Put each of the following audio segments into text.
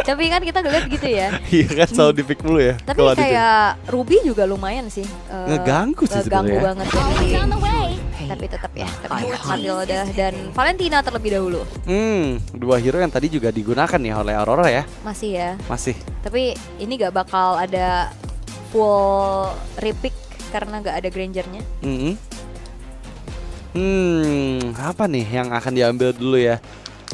Tapi kan kita ngeliat gitu ya. Iya kan selalu di pick mulu ya. Tapi kalau ada kayak Ruby juga lumayan sih. Ngeganggu sih ngeganggu sebenarnya. banget tapi tetap ya. Tapi Matilda dan Valentina terlebih dahulu. Dua hero yang tadi juga digunakan ya oleh Aurora ya. Masih ya. Masih. Tapi ini gak bakal ada full repick karena gak ada Grangernya. Apa nih yang akan diambil dulu ya?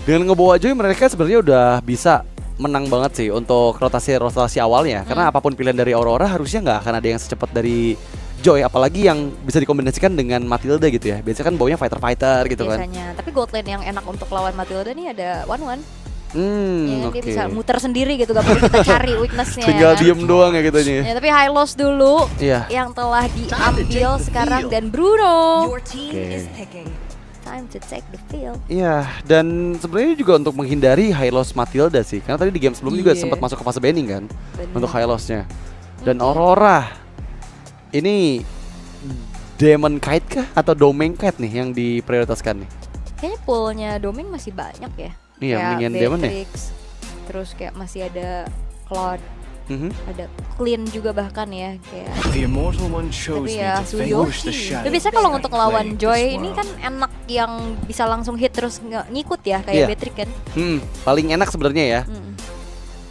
Dengan ngebawa Joy mereka sebenarnya udah bisa menang banget sih untuk rotasi awalnya. Karena apapun pilihan dari Aurora harusnya nggak akan ada yang secepat dari Joy, apalagi yang bisa dikombinasikan dengan Matilda gitu ya. Biasanya kan bawanya fighter gitu kan. Biasanya. Tapi gold lane yang enak untuk lawan Matilda nih ada One. Ya, dia bisa muter sendiri gitu, gak perlu kita cari weakness-nya. Tinggal kan? diem doang ya gitu nih. Ya, tapi Hylos dulu yang telah diambil sekarang dan Bruno. Time to take the field. Iya, dan sebenarnya juga untuk menghindari high loss Matilda sih. Karena tadi di game sebelumnya juga sempat masuk ke fase banning kan. Untuk high loss-nya. Dan Aurora ini Demon Kite kah atau Domain Kite nih yang diprioritaskan nih? Kayaknya poolnya Domain masih banyak ya. Iya, mendingan Demon ya. Terus kayak masih ada Claude, ada Clean juga bahkan ya kayak. Tapi ya Suyo. Tapi biasanya kalau untuk lawan Joy ini kan enak yang bisa langsung hit terus ngikut ya kayak Beatrix kan. Paling enak sebenarnya ya.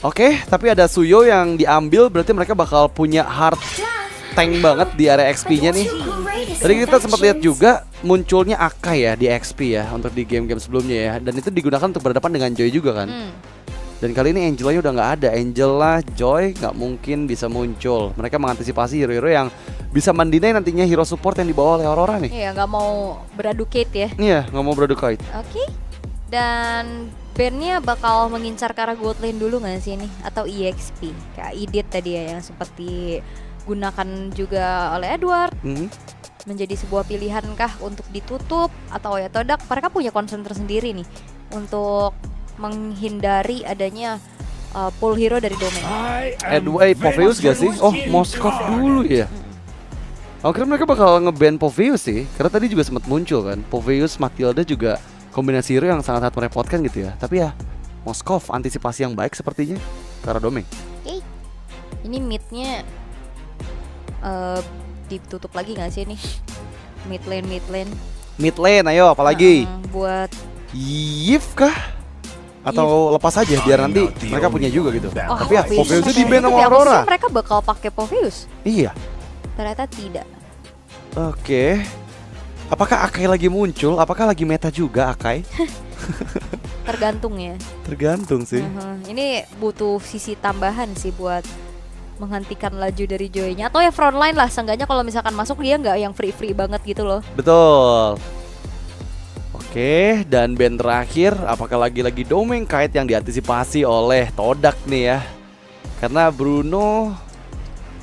Oke, tapi ada Suyo yang diambil, berarti mereka bakal punya hard tank banget di area XP-nya nih. Tadi kita sempat lihat juga munculnya Akai ya di XP ya untuk di game-game sebelumnya ya, dan itu digunakan untuk berhadapan dengan Joy juga kan. Dan kali ini Angela udah nggak ada. Angela, Joy nggak mungkin bisa muncul. Mereka mengantisipasi hero-hero yang bisa mendinai nantinya hero support yang dibawa oleh Aurora nih. Iya, nggak mau beradukate ya. Iya, nggak mau beradukate. Oke. Dan bandnya bakal mengincar ke arah gold lane dulu nggak sih ini? Atau EXP kayak Edit tadi ya yang seperti gunakan juga oleh Edward. Menjadi sebuah pilihan kah untuk ditutup atau ya Todak mereka punya concern tersendiri nih untuk menghindari adanya pull hero dari Domain. Edward Poveus gak sih? Oh, Moskov dulu ya. Akhirnya mereka bakal nge-ban Poveus sih, karena tadi juga sempat muncul kan. Poveus, Matilda juga kombinasi hero yang sangat merepotkan gitu ya. Tapi ya Moskov antisipasi yang baik sepertinya ke arah Domain. Ini midnya ditutup lagi nggak sih nih? Mid lane, ayo apalagi? Buat Yif kah? Atau lepas aja biar nanti mereka punya juga gitu. Tapi ya Poveus itu di-ban sama Aurora. Mereka bakal pakai Poveus. Iya. Ternyata tidak. Oke. Apakah Akai lagi muncul? Apakah lagi meta juga Akai? Tergantung ya. Tergantung sih. Ini butuh sisi tambahan sih buat menghentikan laju dari Joy-nya. Atau ya frontline lah, seenggaknya kalau misalkan masuk dia nggak yang free banget gitu loh. Betul. Oke, dan band terakhir apakah lagi-lagi Domain Kite yang diantisipasi oleh Todak nih ya. Karena Bruno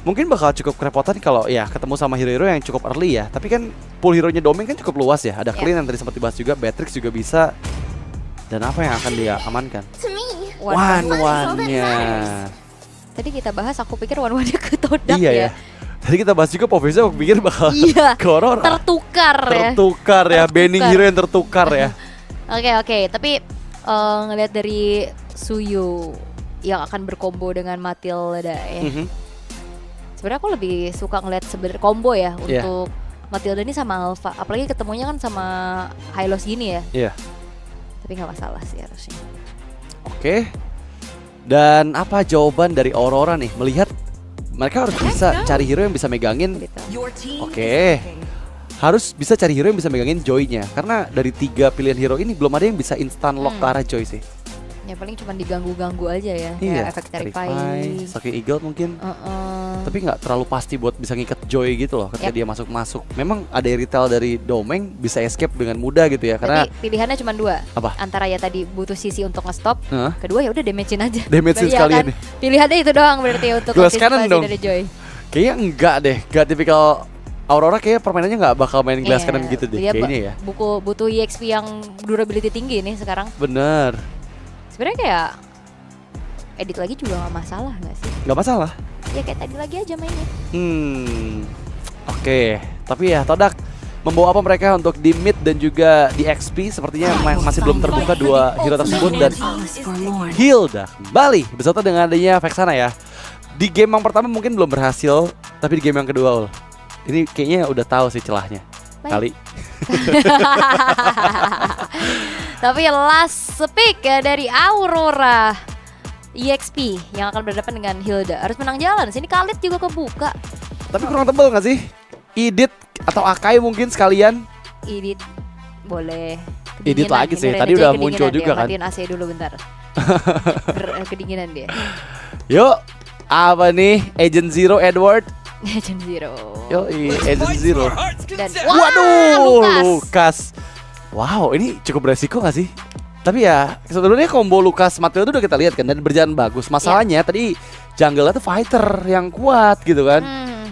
mungkin bakal cukup kerepotan kalau ya ketemu sama hero-hero yang cukup early ya. Tapi kan pool hero-nya Domain kan cukup luas ya. Ada Clean yang tadi sempat dibahas juga, Beatrix juga bisa. Dan apa yang akan dia amankan? One-one-nya. Tadi kita bahas, aku pikir one-one-nya ke Todak ya. Tadi kita bahas juga Poveus, aku pikir bakal ke Aurora. Tertukar ya, banning hero yang tertukar ya. Oke, tapi ngelihat dari Suyo yang akan berkombo dengan Matilda ya. Sebenarnya aku lebih suka ngelihat sebenarnya combo ya untuk Matilda ini sama Alpha, apalagi ketemunya kan sama Hylos gini ya. Iya. Tapi nggak masalah sih harusnya. Oke. Dan apa jawaban dari Aurora nih? Melihat mereka harus bisa cari hero yang bisa megangin. Oke. Harus bisa cari hero yang bisa megangin Joy-nya. Karena dari 3 pilihan hero ini belum ada yang bisa instan lock ke arah Joy sih. Ya paling cuma diganggu-ganggu aja ya. Iya, efek Terrify, Saki Eagle mungkin. Tapi nggak terlalu pasti buat bisa ngikat Joy gitu loh ketika dia masuk-masuk. Memang ada retail dari Domain bisa escape dengan mudah gitu ya. Karena pilihannya cuma 2. Apa? Antara ya tadi butuh sisi untuk nge-stop. Kedua ya udah damage-in aja. Damage-in sekalian nih. Pilihannya itu doang berarti untuk antisipasi dari Joy. Kayaknya enggak deh. Gak tipikal Aurora kayak permainannya nggak bakal main glass cannon gitu deh kayaknya ya. Butuh EXP yang durability tinggi nih sekarang. Bener. Sebenarnya kayak edit lagi juga nggak masalah nggak sih? Nggak masalah. Ya kayak tadi lagi aja mainnya. Oke. Tapi ya Todak, membawa apa mereka untuk di mid dan juga di XP. Sepertinya masih belum terbuka dua hero tersebut. Dan Hilda kembali beserta dengan adanya Vexana ya. Di game yang pertama mungkin belum berhasil, tapi di game yang kedua ini kayaknya udah tahu sih celahnya kali. Tapi last pick dari Aurora EXP yang akan berhadapan dengan Hilda. Harus menang jalan, sini Khalid juga kebuka. Tapi kurang tebal gak sih? Idit atau Akai mungkin sekalian? Idit boleh. Idit lagi sih, tadi udah muncul juga kan. Matiin AC dulu bentar. Kedinginan dia. Yuk, apa nih? Agent Zero Edward. Agent Zero. Yo, Agent Zero. Dan waduh, Lukas. Wow, ini cukup beresiko gak sih? Tapi ya sebenarnya combo Lukas Matilda udah kita lihat kan dan berjalan bagus. Masalahnya tadi jungler tuh fighter yang kuat gitu kan.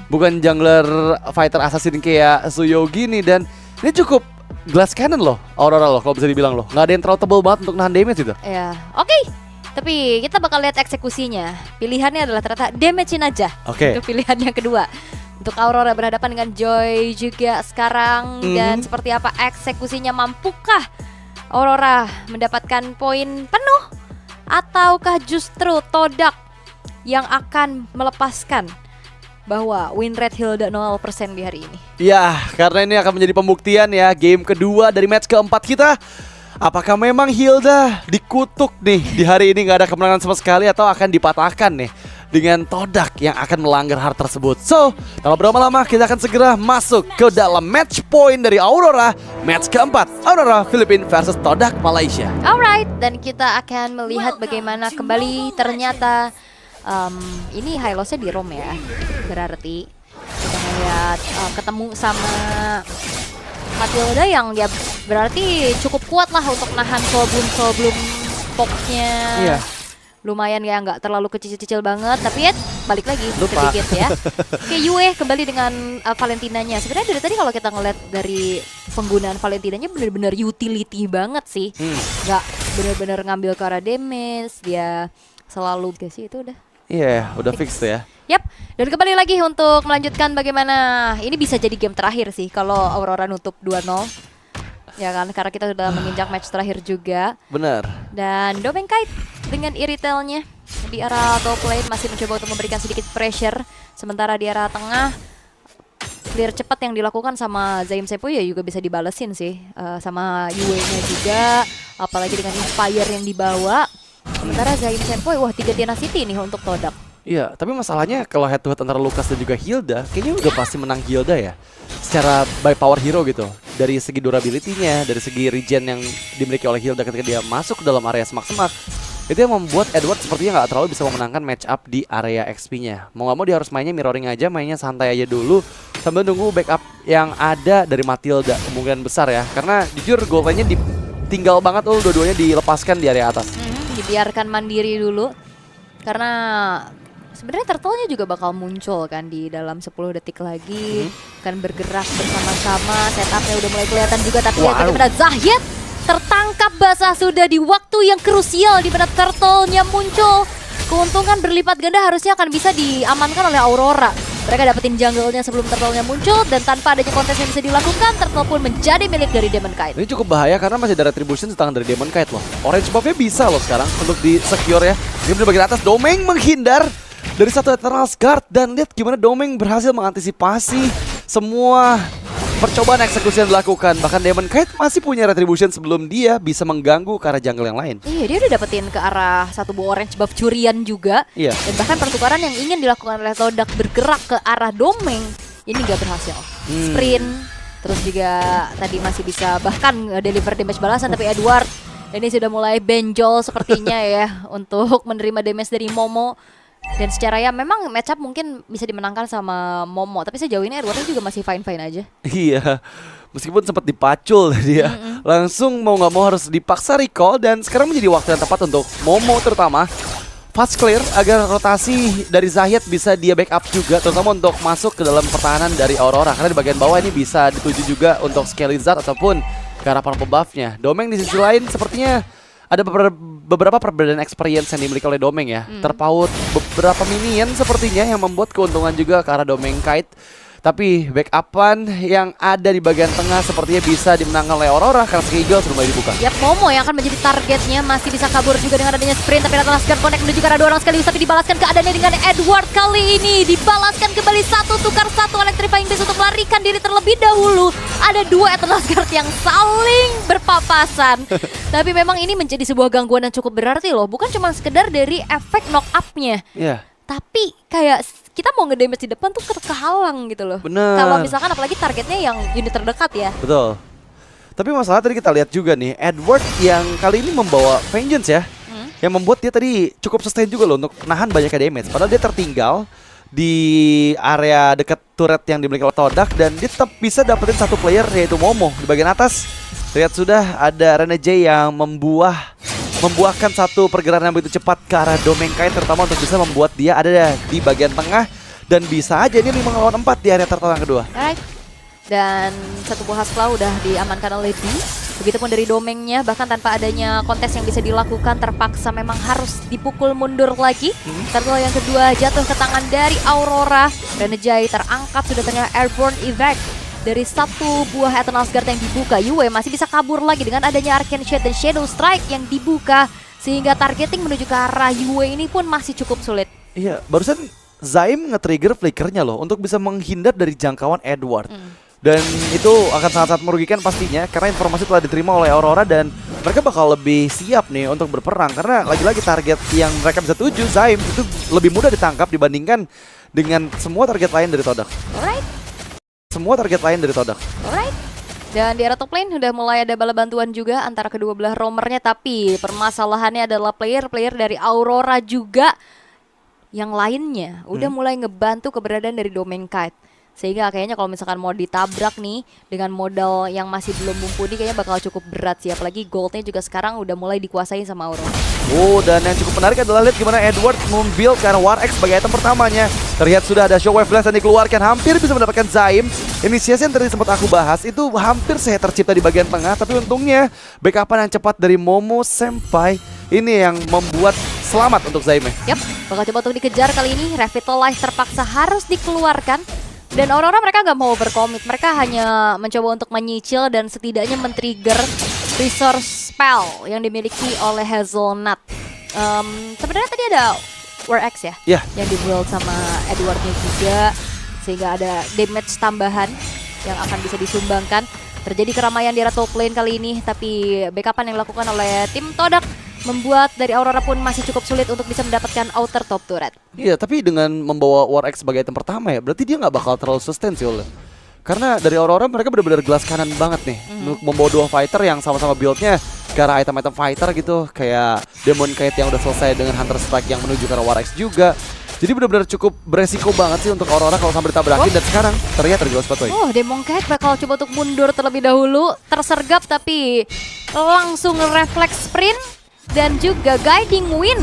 Bukan jungler fighter assassin kayak Suyo gini. Dan ini cukup glass cannon loh Aurora loh kalau bisa dibilang loh. Nggak ada yang terlalu tebal banget untuk nahan damage itu. Ya, oke. Tapi kita bakal lihat eksekusinya. Pilihannya adalah ternyata damage-in aja. Oke. Itu pilihan yang kedua. Untuk Aurora berhadapan dengan Joy juga sekarang. Dan seperti apa eksekusinya, mampukah Aurora mendapatkan poin penuh? Ataukah justru Todak yang akan melepaskan bahwa win rate Hilda 0% di hari ini? Ya, karena ini akan menjadi pembuktian ya. Game kedua dari match keempat kita. Apakah memang Hilda dikutuk nih di hari ini, nggak ada kemenangan sama sekali, atau akan dipatahkan nih dengan Todak yang akan melanggar hal tersebut. So, tanpa berlama-lama kita akan segera masuk ke dalam match point dari Aurora. Match keempat, Aurora Philippines versus Todak Malaysia. Alright, dan kita akan melihat bagaimana kembali ternyata ini high loss-nya di Rom ya. Berarti kita melihat ketemu sama Matilda yang dia berarti cukup kuat lah untuk nahan problem poknya. Iya. Lumayan ya, nggak terlalu kecil-kecil banget, tapi ya balik lagi sedikit ya. Oke, Yue kembali dengan Valentinanya. Sebenarnya dari tadi kalau kita ngeliat dari penggunaan Valentinanya benar-benar utility banget sih. Nggak benar-benar ngambil ke arah damage, dia selalu sih itu udah. Iya, udah fix tuh ya. Yap, dan kembali lagi untuk melanjutkan bagaimana ini bisa jadi game terakhir sih kalau Aurora nutup 2-0. Ya kan, karena kita sudah menginjak match terakhir juga. Benar. Dan Domeng Kite dengan Iritelnya di arah top lane masih mencoba untuk memberikan sedikit pressure. Sementara di arah tengah clear cepat yang dilakukan sama Zaim Seppuyu ya juga bisa dibalesin sih, sama Yue-nya juga. Apalagi dengan Inspire yang dibawa. Sementara Zaim Seppuyu, wah 3 Tenacity nih untuk Todak. Iya, tapi masalahnya kalau head to head antara Lukas dan juga Hilda, kayaknya udah pasti menang Hilda ya. Secara by power hero gitu. Dari segi durability-nya, dari segi regen yang dimiliki oleh Hilda ketika dia masuk ke dalam area semak-semak, itu yang membuat Edward sepertinya nggak terlalu bisa memenangkan match up di area XP-nya. Mau nggak mau dia harus mainnya mirroring aja, mainnya santai aja dulu sambil nunggu backup yang ada dari Matilda, kemungkinan besar ya. Karena jujur gold line-nya tinggal banget loh, dua-duanya dilepaskan di area atas. Dibiarkan mandiri dulu karena sebenarnya turtle-nya juga bakal muncul kan di dalam 10 detik lagi. Kan bergerak bersama-sama, setupnya udah mulai kelihatan juga. Tapi ya bagaimana Zahid tertangkap basah sudah di waktu yang krusial di mana turtle-nya muncul. Keuntungan berlipat ganda harusnya akan bisa diamankan oleh Aurora. Mereka dapetin jungle-nya sebelum turtle-nya muncul, dan tanpa adanya kontes yang bisa dilakukan, turtle pun menjadi milik dari Demon Kite. Ini cukup bahaya karena masih ada retribution di tangan dari Demon Kite loh. Orange buff-nya bisa loh sekarang untuk di secure ya. Dia di bagian atas, Domeng menghindar dari satu Eternal Guard, dan lihat gimana Domeng berhasil mengantisipasi semua percobaan eksekusi yang dilakukan. Bahkan Demon Kite masih punya retribution sebelum dia bisa mengganggu ke arah jungle yang lain. Iya, dia udah dapetin ke arah satu buah orange buff curian juga. Iya. Dan bahkan pertukaran yang ingin dilakukan oleh Todak bergerak ke arah Domeng ini gak berhasil. Sprint, terus juga tadi masih bisa bahkan deliver damage balasan, tapi Edward ini sudah mulai benjol sepertinya ya untuk menerima damage dari Momo. Dan secara ya memang matchup mungkin bisa dimenangkan sama Momo, tapi sejauh ini Edwardnya juga masih fine-fine aja. Iya, meskipun sempat dipacul tadi ya. Langsung mau nggak mau harus dipaksa recall, dan sekarang menjadi waktu yang tepat untuk Momo terutama fast clear agar rotasi dari Zahid bisa dia backup juga, terutama untuk masuk ke dalam pertahanan dari Aurora. Karena di bagian bawah ini bisa dituju juga untuk Skelizard ataupun ke arah para buff-nya. Domeng di sisi lain sepertinya ada beberapa perbedaan experience yang dimiliki oleh Domeng ya. Terpaut beberapa minion sepertinya yang membuat keuntungan juga ke arah Domeng Kite. Tapi backupan yang ada di bagian tengah sepertinya bisa dimenangkan oleh Aurora karena Eagle sudah mulai dibuka. Yap, Momo yang akan menjadi targetnya masih bisa kabur juga dengan adanya sprint, tapi Atlas Guard connect menuju ke arah 2 orang sekaligus, tapi dibalaskan keadaannya dengan Edward kali ini. Dibalaskan kembali 1 tukar 1 electrifying beast untuk melarikan diri terlebih dahulu. Ada 2 Atlas Guard yang saling berpapasan. Tapi memang ini menjadi sebuah gangguan yang cukup berarti loh. Bukan cuma sekedar dari efek knock up-nya. Iya. Tapi kayak kita mau ngedamage di depan tuh kehalang gitu loh. Bener. Kalau misalkan apalagi targetnya yang unit terdekat ya. Betul. Tapi masalah tadi kita lihat juga nih, Edward yang kali ini membawa Vengeance ya. Yang membuat dia tadi cukup sustain juga loh untuk nahan banyak damage. Padahal dia tertinggal di area dekat turret yang dimiliki oleh Todak dan dia tetap bisa dapetin 1 player yaitu Momo di bagian atas. Lihat sudah ada Renegade yang membuahkan 1 pergerakan yang begitu cepat ke arah Domenkai, terutama untuk bisa membuat dia ada di bagian tengah dan bisa aja ini 5 lawan 4 di area turtle yang kedua. Alright. Dan 1 buah Haskell udah diamankan oleh D. Begitupun dari Domengnya, bahkan tanpa adanya kontes yang bisa dilakukan, terpaksa memang harus dipukul mundur lagi. Turtle yang kedua jatuh ke tangan dari Aurora. Renegade terangkat sudah tengah airborne evac. Dari 1 buah Eternal Guard yang dibuka, Yue masih bisa kabur lagi dengan adanya Arcane Shade dan Shadow Strike yang dibuka. Sehingga targeting menuju ke arah Yue ini pun masih cukup sulit. Iya, barusan Zaim nge-trigger flickernya loh untuk bisa menghindar dari jangkauan Edward. Dan itu akan sangat-sangat merugikan pastinya karena informasi telah diterima oleh Aurora dan mereka bakal lebih siap nih untuk berperang. Karena lagi-lagi target yang mereka bisa tuju, Zaim, itu lebih mudah ditangkap dibandingkan dengan semua target lain dari Todak. Alright. Alright. Dan di area top lane udah mulai ada bala bantuan juga antara kedua belah roamernya. Tapi permasalahannya adalah player-player dari Aurora juga yang lainnya udah mulai ngebantu keberadaan dari Domenkite. Sehingga kayaknya kalau misalkan mau ditabrak nih dengan modal yang masih belum mumpuni kayaknya bakal cukup berat sih. Apalagi goldnya juga sekarang udah mulai dikuasai sama Aurora. Oh, dan yang cukup menarik adalah lihat gimana Edward membuild karena War X sebagai item pertamanya. Terlihat sudah ada Shockwave Blast yang dikeluarkan, hampir bisa mendapatkan Zaim. Inisiasi yang tadi sempat aku bahas itu hampir saya tercipta di bagian tengah, tapi untungnya backupan yang cepat dari Momo Senpai ini yang membuat selamat untuk Zaim. Yap, bakal coba untuk dikejar kali ini. Revitalize terpaksa harus dikeluarkan. Dan Aurora mereka nggak mau berkomit, mereka hanya mencoba untuk menyicil dan setidaknya men-trigger resource spell yang dimiliki oleh Hazelnut. Sebenarnya tadi ada War X ya, yang di-build sama Edwardnya juga, sehingga ada damage tambahan yang akan bisa disumbangkan. Terjadi keramaian di area top lane kali ini, tapi backupan yang dilakukan oleh tim Todak membuat dari Aurora pun masih cukup sulit untuk bisa mendapatkan outer top turret. Iya, tapi dengan membawa War X sebagai item pertama ya, berarti dia nggak bakal terlalu sustain sih oleh. Karena dari Aurora mereka benar-benar gelas kanan banget nih untuk membawa 2 fighter yang sama-sama build-nya ke arah item-item fighter gitu, kayak Demonkite yang udah selesai dengan Hunter Strike yang menuju ke arah War X juga. Jadi benar-benar cukup beresiko banget sih untuk Aurora kalau sampai ditabrakin. Dan sekarang terlihat terjual sepatu. Oh, Demonkite bakal coba untuk mundur terlebih dahulu, tersergap tapi langsung refleks sprint dan juga guiding win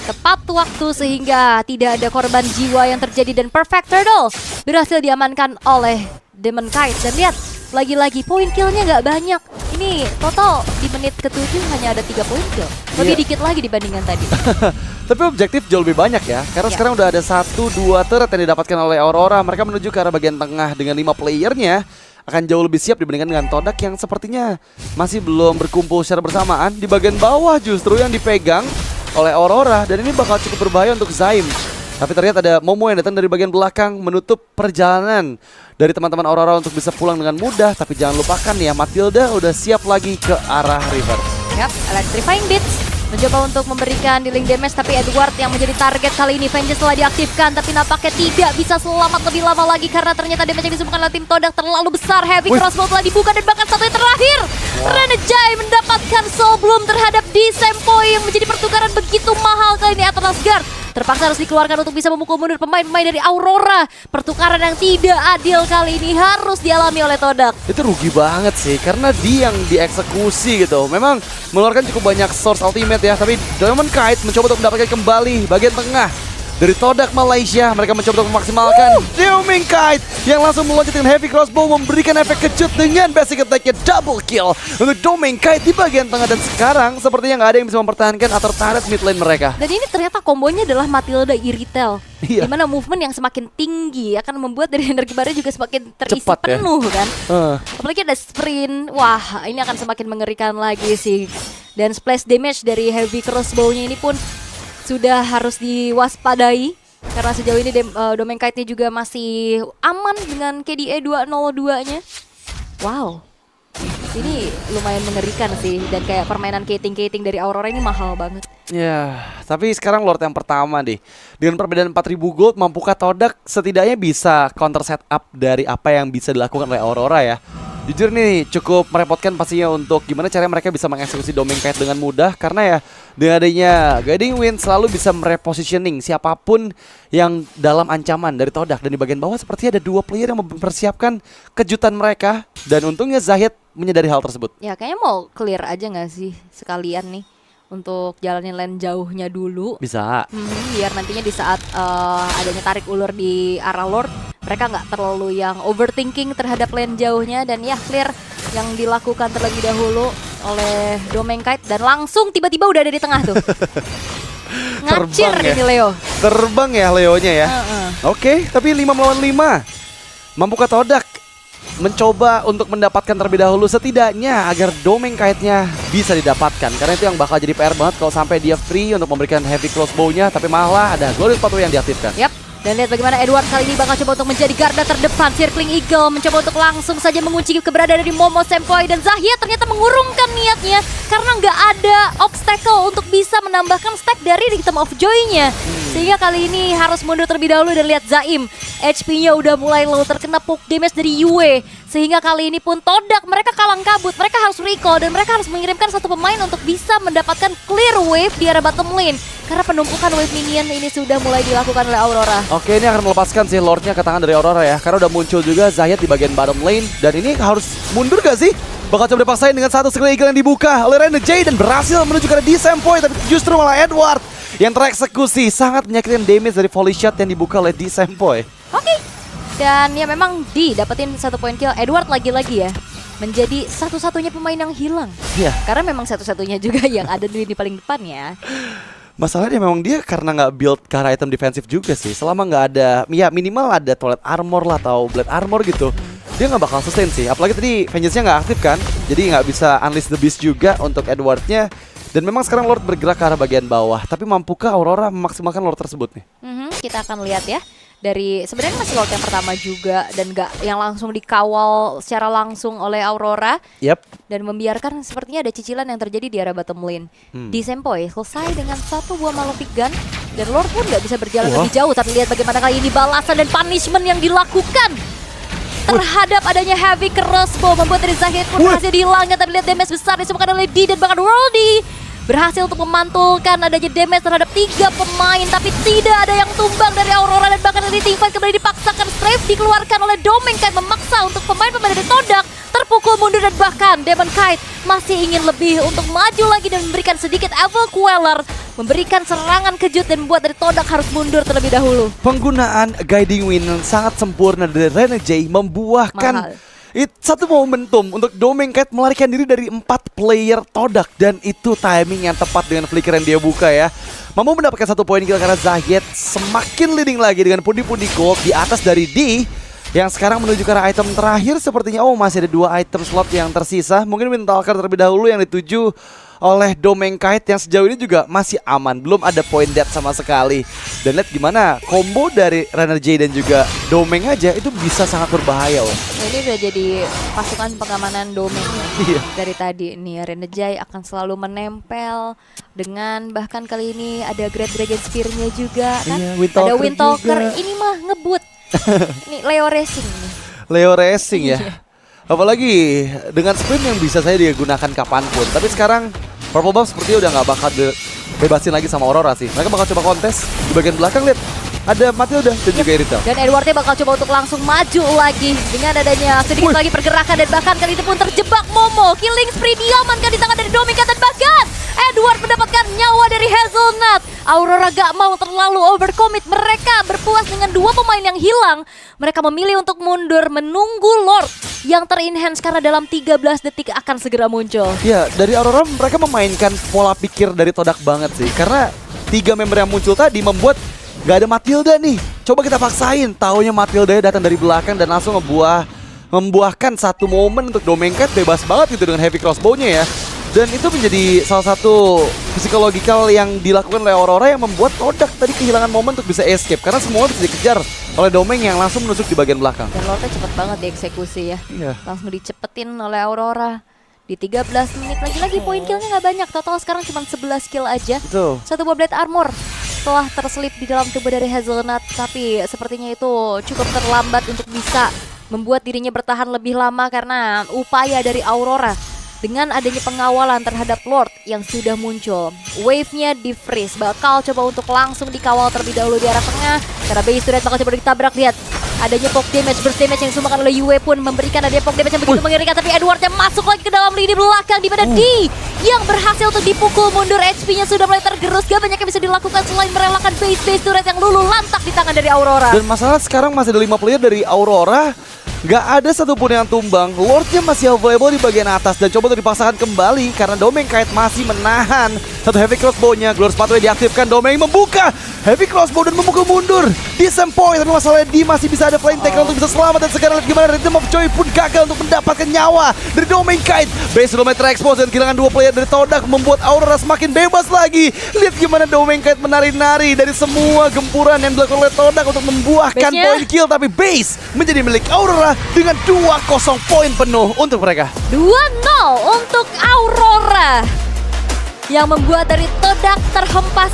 tepat waktu sehingga tidak ada korban jiwa yang terjadi dan perfect turtle berhasil diamankan oleh Demonkite. Dan lihat, lagi-lagi poin killnya nggak banyak. Ini total di menit ke-7 hanya ada 3 poin kill. Lebih dikit lagi dibandingkan tadi. Tapi objektif jauh lebih banyak ya. Karena sekarang udah ada 1-2 turret yang didapatkan oleh Aurora. Mereka menuju ke arah bagian tengah dengan 5 playernya. Akan jauh lebih siap dibandingkan dengan Todak yang sepertinya masih belum berkumpul secara bersamaan. Di bagian bawah justru yang dipegang oleh Aurora. Dan ini bakal cukup berbahaya untuk Zaim. Tapi terlihat ada Momo yang datang dari bagian belakang menutup perjalanan dari teman-teman Aurora untuk bisa pulang dengan mudah. Tapi jangan lupakan ya, Matilda udah siap lagi ke arah river. Yap, Electrifying Beats mencoba untuk memberikan dealing damage, tapi Edward yang menjadi target kali ini. Vengeance telah diaktifkan, tapi nampaknya tidak bisa selamat lebih lama lagi karena ternyata damage yang disumbangkan oleh tim Todak terlalu besar. Heavy crossbow telah dibuka dan bahkan satu yang terakhir, Renegade mendapatkan soul bloom terhadap Disempo yang menjadi pertukaran begitu mahal kali ini. Atlas Guard terpaksa harus dikeluarkan untuk bisa memukul mundur pemain-pemain dari Aurora. Pertukaran yang tidak adil kali ini harus dialami oleh Todak. Itu rugi banget sih, karena dia yang dieksekusi gitu. Memang mengeluarkan cukup banyak source ultimate ya, tapi Demonkite mencoba untuk mendapatkan kembali bagian tengah. dari Todak Malaysia. Mereka mencoba untuk memaksimalkan Doomingkite yang langsung meloncat dengan heavy crossbow, memberikan efek kejut dengan basic attack-nya double kill untuk Doomingkite di bagian tengah. Dan sekarang sepertinya nggak ada yang bisa mempertahankan atau turret mid lane mereka. Dan ini ternyata kombonya adalah Matilda Iritel. Iya. Dimana movement yang semakin tinggi akan membuat dari energi baru juga semakin terisi Cepat ya. penuh kan. Apalagi ada sprint. Wah, ini akan semakin mengerikan lagi sih. Dan splash damage dari heavy crossbow-nya ini pun sudah harus diwaspadai. Karena sejauh ini Doomingkite-nya juga masih aman dengan KDA 202-nya. Wow. Ini lumayan mengerikan sih. Dan kayak permainan kating-kating dari Aurora ini mahal banget. Ya, tapi sekarang Lord yang pertama deh. Dengan perbedaan 4000 gold, mampukah Todak setidaknya bisa counter setup dari apa yang bisa dilakukan oleh Aurora ya? Jujur nih cukup merepotkan pastinya untuk gimana caranya mereka bisa mengeksekusi Doomingkite dengan mudah. Karena ya dengan adanya Guiding Wind selalu bisa merepositioning siapapun yang dalam ancaman dari Todak. Dan di bagian bawah sepertinya ada 2 player yang mempersiapkan kejutan mereka. Dan untungnya Zahid menyadari hal tersebut. Ya kayaknya mau clear aja gak sih sekalian nih untuk jalanin lane jauhnya dulu. Bisa. Biar nantinya di saat adanya tarik ulur di arah Lord, mereka nggak terlalu yang overthinking terhadap lane jauhnya. Dan ya clear yang dilakukan terlebih dahulu oleh Doomingkite. Dan langsung tiba-tiba udah ada di tengah tuh. Ngacir Terbang ya. ini Leo. Terbang ya Leonya ya. Oke, tapi 5 melawan 5. Mampukah Todak mencoba untuk mendapatkan terlebih dahulu setidaknya agar Doomingkite-nya bisa didapatkan? Karena itu yang bakal jadi PR banget kalau sampai dia free untuk memberikan heavy crossbow-nya, tapi malah ada Glorious Pathway yang diaktifkan. Yap. Dan lihat bagaimana Edward kali ini bakal coba untuk menjadi garda terdepan. Circling Eagle mencoba untuk langsung saja mengunci keberadaan dari Momo Sempoi. Dan Zahia ternyata mengurungkan niatnya karena nggak ada obstacle untuk bisa menambahkan stack dari Rhythm of Joy-nya. Sehingga kali ini harus mundur terlebih dahulu. Dan lihat Zaim, HP-nya udah mulai low, terkena poke damage dari Yue. Sehingga kali ini pun Todak mereka kalang kabut. Mereka harus recall dan mereka harus mengirimkan satu pemain untuk bisa mendapatkan clear wave di arah bottom lane. Karena penumpukan wave minion ini sudah mulai dilakukan oleh Aurora. Oke, ini akan melepaskan si Lordnya ke tangan dari Aurora ya. Karena udah muncul juga Zayat di bagian bottom lane. Dan ini harus mundur gak sih? Bakal coba dipaksain dengan satu skill eagle yang dibuka oleh Renegade. Dan berhasil menuju ke D-Sempoi. Tapi justru malah Edward yang tereksekusi. Sangat menyakitkan damage dari volley shot yang dibuka oleh D-Sempoi. Oke. Dan ya memang dapetin 1 point kill. Edward lagi-lagi ya menjadi satu-satunya pemain yang hilang. Iya. Karena memang satu-satunya juga yang ada di paling depan ya. Masalahnya memang dia karena nggak build ke arah item defensif juga sih. Selama nggak ada, ya minimal ada toilet armor lah atau blade armor gitu, dia nggak bakal sustain sih. Apalagi tadi vengeance-nya nggak aktif kan, jadi nggak bisa unleash the beast juga untuk Edwardnya. Dan memang sekarang Lord bergerak ke arah bagian bawah. Tapi mampukah Aurora memaksimalkan Lord tersebut nih? Kita akan lihat ya. Dari sebenarnya masih Lord yang pertama juga dan nggak yang langsung dikawal secara langsung oleh Aurora. Dan membiarkan sepertinya ada cicilan yang terjadi di arah bottom lane. D-Sempoi selesai dengan 1 buah Malefic Gun dan Lord pun nggak bisa berjalan lebih jauh. Tapi lihat bagaimana kali ini balasan dan punishment yang dilakukan terhadap adanya heavy crossbow membuat dari Zahid pun berhasil dihilangkan. Tapi lihat damage besar disebabkan oleh D dan bahkan Worldy berhasil untuk memantulkan adanya damage terhadap 3 pemain. Tapi tidak ada yang tumbang dari Aurora. Dan bahkan dari teamfight kembali dipaksakan. Strafe dikeluarkan oleh Doomingkite memaksa untuk pemain-pemain dari Todak terpukul mundur. Dan bahkan Demonkite masih ingin lebih untuk maju lagi dan memberikan sedikit Evil Queller, memberikan serangan kejut dan membuat dari Todak harus mundur terlebih dahulu. Penggunaan Guiding Wind yang sangat sempurna dari Renegade membuahkan satu momentum untuk Doomingkite melarikan diri dari 4 player Todak. Dan itu timing yang tepat dengan flicker yang dia buka ya. Mampu mendapatkan 1 poin kill karena Zayat semakin leading lagi dengan pundi-pundi gold di atas dari D. Yang sekarang menuju ke arah item terakhir sepertinya. Masih ada 2 item slot yang tersisa. Mungkin Windtalker terlebih dahulu yang dituju oleh Doomingkite yang sejauh ini juga masih aman. Belum ada point death sama sekali. Dan lihat gimana combo dari Renegade dan juga Domeng aja itu bisa sangat berbahaya loh. Ini udah jadi pasukan pengamanan Domeng dari tadi nih. Renegade akan selalu menempel dengan bahkan kali ini ada Great Dragon Spear-nya juga kan. Ada Windtalker ini mah ngebut. Ini Leo Racing nih. Leo Racing ya. Apalagi dengan sprint yang bisa saya digunakan kapanpun. Tapi sekarang Purple Buff sepertinya udah nggak bakal bebasin lagi sama Aurora sih. Mereka bakal coba kontes di bagian belakang. Lihat ada Matilda dan juga Iritel. Dan Edwardnya bakal coba untuk langsung maju lagi dengan adanya sedikit lagi pergerakan. Dan bahkan kali itu pun terjebak Momo. Killing spree diamankan di tangan dari Doomingkite. Dan bahkan Edward mendapatkan nyawa dari Hazelnut. Aurora gak mau terlalu overcommit. Mereka berpuas dengan 2 pemain yang hilang. Mereka memilih untuk mundur menunggu Lord yang ter-enhance karena dalam 13 detik akan segera muncul. Ya, dari Aurora mereka memainkan pola pikir dari Todak banget sih. Karena 3 member yang muncul tadi membuat gak ada Matilda nih. Coba kita paksain, taunya Matilda datang dari belakang dan langsung membuahkan satu momen untuk Domaincat bebas banget gitu dengan heavy crossbow-nya ya. Dan itu menjadi salah satu psikologikal yang dilakukan oleh Aurora yang membuat Todak tadi kehilangan momen untuk bisa escape. Karena semua bisa dikejar oleh Domain yang langsung menusuk di bagian belakang. Dan Lordnya cepet banget dieksekusi ya. Iya. Langsung dicepetin oleh Aurora. Di 13 menit lagi-lagi poin killnya gak banyak. Total sekarang cuma 11 kill aja. Betul. 1 buah blade armor setelah terselip di dalam tubuh dari Hazelnut. Tapi sepertinya itu cukup terlambat untuk bisa membuat dirinya bertahan lebih lama karena upaya dari Aurora. Dengan adanya pengawalan terhadap Lord yang sudah muncul, wave-nya di-freeze. Bakal coba untuk langsung dikawal terlebih dahulu di arah tengah. Karena base turret bakal coba ditabrak, lihat. Adanya poke damage, burst damage yang disumbangkan oleh Yue pun memberikan adanya poke damage yang begitu mengerikan. Tapi Edwardnya masuk lagi ke dalam lini belakang, di mana D yang berhasil untuk dipukul mundur. HP-nya sudah mulai tergerus, gak banyak yang bisa dilakukan selain merelakan base turret yang luluh lantak di tangan dari Aurora. Dan masalah sekarang masih ada 5 player dari Aurora. Gak ada satupun yang tumbang. Lordnya masih available di bagian atas dan coba untuk dipaksakan kembali karena Domaincat masih menahan satu heavy crossbow-nya. Glorious Pathway diaktifkan, Domain membuka heavy crossbow dan memukul mundur di same point. Tapi masalahnya D masih bisa ada flame tackle untuk bisa selamat. Dan sekarang lihat gimana Rhythm of Joy pun gagal untuk mendapatkan nyawa dari Domaincat. Base sudah mulai terekspos dan kehilangan 2 player dari Todak membuat Aurora semakin bebas lagi. Lihat gimana Domaincat menari-nari dari semua gempuran yang dilakukan oleh Todak untuk membuahkan poin kill. Tapi base menjadi milik Aurora dengan 2-0 poin penuh untuk mereka. 2-0 untuk Aurora yang membuat dari Todak terhempas.